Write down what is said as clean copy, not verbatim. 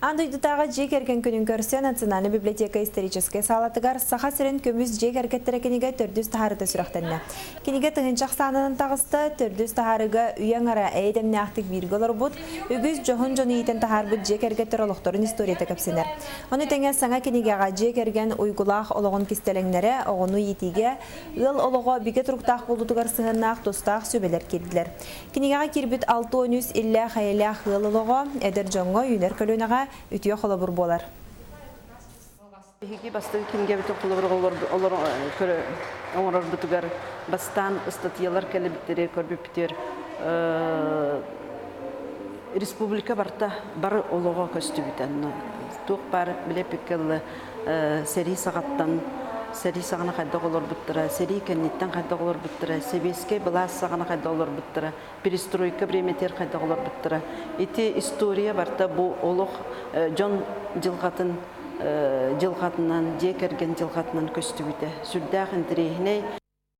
Андойдутағы жек ерген күнін көрсе Национальный библиотека историческая салатыгар саха сирен көміз жек әркеттері кенеге төрдүз тахарыды сүрақтанна. Кенеге тыңынчақ санынан тағысты төрдүз тахарыға үйен ара әйдемне ақтық бирголар бұд, үгіз жоғын жоны етен тахар бұд жек әркеттер олықтырын историята көпсенер. Оны тәңе саңа кенегеға жек ерген ұйгулақ олығын кестелеңнері оғыну етеге ыл олығы биге тұрықтақ болдудығар сығынақ достақ сөбелер келділер. Кенегеға кербіт 6-13 иллә қайылақ ыл олығы әдір жоңғы үйнер көлінаға ütüye kolabur bolar. Hiki bastı kimge bütün kolabur olur köre onlar bitugar bastan statyalar kelibitleri korbiptir. Respublika barta bar ologa köstübiten. Tuq bar bile pikkel seri sagattan seri sagana kadar olur bitira, seri kennitten kadar olur bitira, sebeske bilas sagana kadar olur bitira, perestroika bremeter kadar olur bitira. İti istoriya barta bu oluk John Jilgatın Jilgatından, Jekergen Jilgatından köstübite. Sürdağın direhine